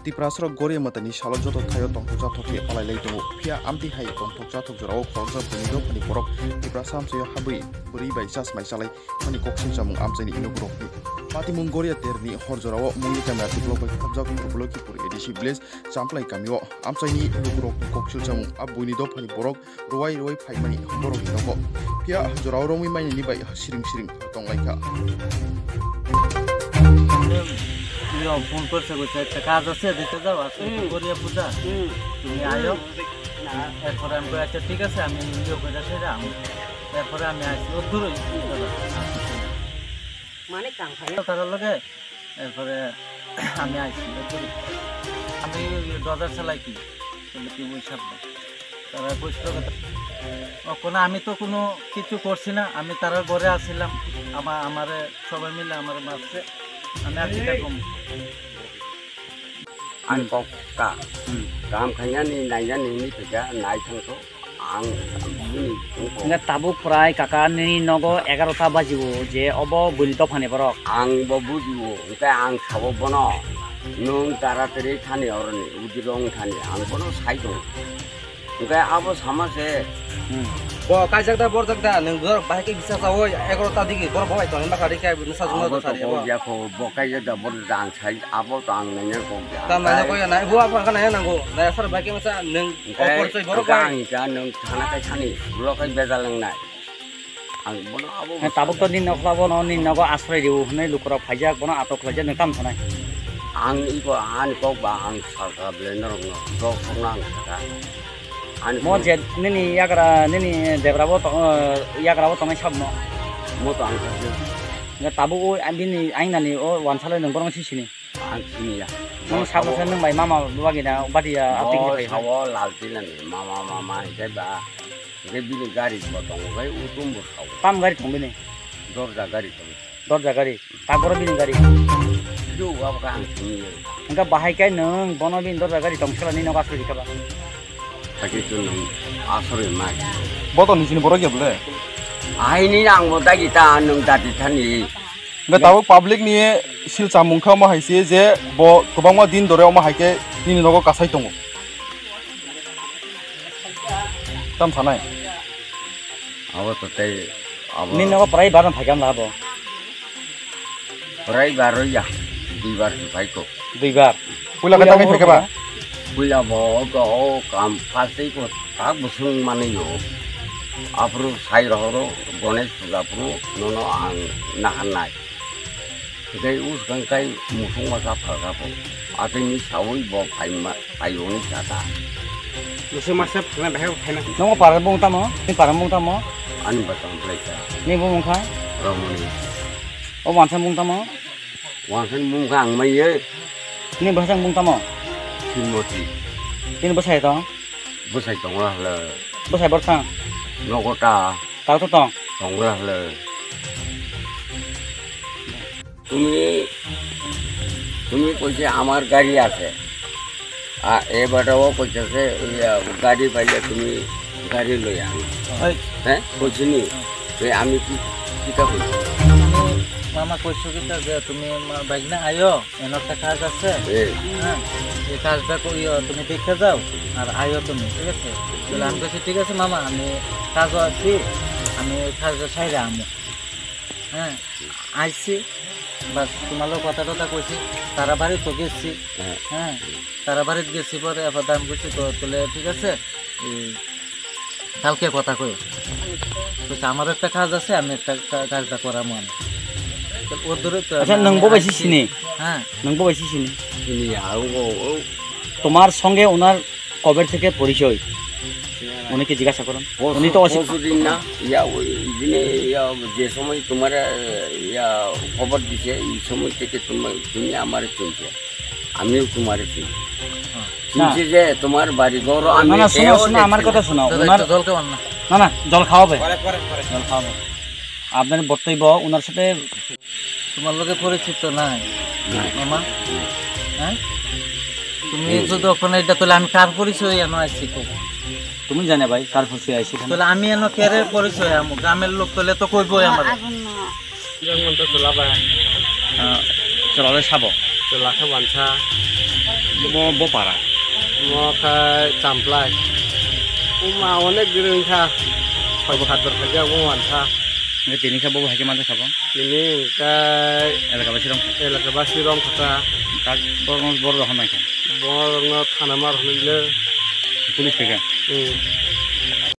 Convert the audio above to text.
Tiprasro Goria Matani Shalajoto Tayo Tongja Toki Palai Lato, Pia Amti Hai Tongja Tokjaro, Korza Punido, Paniporok, Tiprasam Sayo Habui, Puri by Jas Maisalai, Manikoksin Jamung Amsani Inogro. Pati Mongolia Terni, Horzoro, Munga Matiblo by Kabzak Purbuloki Puri Edishi Blaze, Samplai Camio, Amsani Inogro, Koksil Jamung, Abunido, Paniporok, Ruai Roi Paimani, Borok Inogo, Pia Jororo, we might need by Shiring Tonglaika. Phone করছে বলছে একটা কাজ আছে দিতে যাও আছে করিয়া পূজা তুমি আয়ো এরপরে আমি আচ্ছা ঠিক আছে আমি ইয়ে করে সেটা আমি এরপরে আমি আসি ও দূর মানে কাম খাই তার লগে এরপরে আমি আসি আমি দরজা চালাই কি বুঝছাম না তারা বুঝলো কোনো আমি তো কোনো কিছু করছি না আমি তারা ঘরে আসছিলাম আমার সবাই মিলে আমার মাসে আমি আর কিটা কম an kok ka kam khanya ni nai ya ni pega nai thang to ang ni nga tabuk prai kaka ni nogo 11টা বাজিবো যে of বলিত ফানে পরক ang bo bujiwo ka ang sabo bono nung taratari thani orni ujirong thani ang bono sai to ka abo samase bo kajagda borjagda nung gor bahike bisa tawo 11টা digi bor bhai to na kari kai bisa jumla to sari bo ya ko bo kajagda borjagda ang sai abo to ang nai ko ya tam na ko ya nai hua pa kana na go na sar bahike masa nung opor choi bor kai ang ka nung thana kai thani bro kai bejalang nai ang bono abo tabuk to din nokhlabo no ni nogo আশ্রয় দিও হনে লুকরা ফাইজা কোন আটক লাজে নকাম থানাই ang iko an ko ba ang sarga blender no do khonang ka mo je nini yagra nini debrabo to yagrabo to mai sabno mo to ang ka nga tabu o andini ainani o wansale nang borong sisini ang sini ya mo sabo sen nang mai mama luagi na badia apti ki pai sawo lal tilan mama ke ba ke bini gari ko tong bai utum bo sawo pam gari thongbini dorja gari tong dorja gari tagoro bini gari du wa ka ang sini nga bahai kai nang bono bin dorja gari tongsala ni noga sri kaba taki tun asore mai Boton di sini borok ya boleh. ai ni ang mo ta kita nung dati thani Nggak tahu publik nih sil camung kau mah haisi je bo kebang mah din dore mah haike ini nogo kasai tongo. Tam sanai. awo to tai abo ni nogo prai baran thakam labo rai baro ya di bar su pai ko duibar Pula kata ngai thake ba. puila bo ko kam pasti ko tak busung mane yo apru sai rohoro gonesh puja pru nono ang nahanai dei us gangkai musung masa phaga po atini sawi bo phaimoni chata musu masa phana bahai phana nogo parabung tamo ni parabung tamo ani batang pleika ni bung khai ramoni o wansan bung tamo wansan mungkang mai ye ni bahasang bung tamo timoti ni basai to busai tongla le basai borsang nogota tao to tong tongla le তুমি কইছে আমার গাড়ি আছে আর এবারও কইছে গাড়ি পাইলে তুমি গাড়ি লই আনো হ্যাঁ বুঝিনি আমি কি কিটা কইছি মামা কইছো কিটা যে তুমি বাইক না আয়ো এনে একটা কাজ আছে হ্যাঁ এই কাজটা করিও তুমি দেখে যাও আর আয়ো তুমি ঠিক আছে তাহলে আমি কইছি ঠিক আছে মামা আমি কাজও আছি আমি কাজটা ছাইরা আমু হ্যাঁ আইছি বাস তোমালোক কথা কইছি তারা বাড়ি তো গেছি হ্যাঁ তারা বাড়িতে গেছি পরে আবার দাম করছি তো তাহলে ঠিক আছে কালকে কথা কই কইছে আমার একটা কাজ আছে আমি একটা কাজটা করামু আমি ওর ধরে তো আচ্ছা নংবো বাইসি সিনি হ্যাঁ নংবো বাইসি সিনি চিনি আর তোমার সঙ্গে ওনার কবে থেকে পরিচয় উনিকে জিজ্ঞাসা করুন উনি তো দিন না ইয়া ওই দিনে যে সময় তোমার ইয়া খবর দিছে এই সময় থেকে তুমি আমার চিনছে আমিও তোমার চিনছি যে তোমার বাড়ি ঘর আমি না শোনো শোনো আমার কথা শোনো ওনার জল কেমন না না জল খাওয়াবে জল খাওয়াবে আপনার বক্তব্য ওনার সাথে তোমার লোকে পরিচিত নাই মামা হ্যাঁ তুমি যদি ওখানে এটা তাহলে আমি কার পরিচয় এনে আসছি তুমি জানে ভাই কার পরিচয় আইছি তাহলে আমি এনে কেরের পরিচয় আমি গ্রামের লোক তাহলে তো কইবই আমার চলো সাবো লাখা বাঞ্ছা বপারা মখায় চাম্পলাই মা অনেক দিনখা ছয় সাতবার খাইছে বাঞ্ছা তিনি খাব ভাইকে মাঝে খাব তিনি কাই এলাকাবাসী রং এলাকাবাসী রং থাকা তাক বড় রকম নাই বড় থানা মার হলে পুলিশ থেকে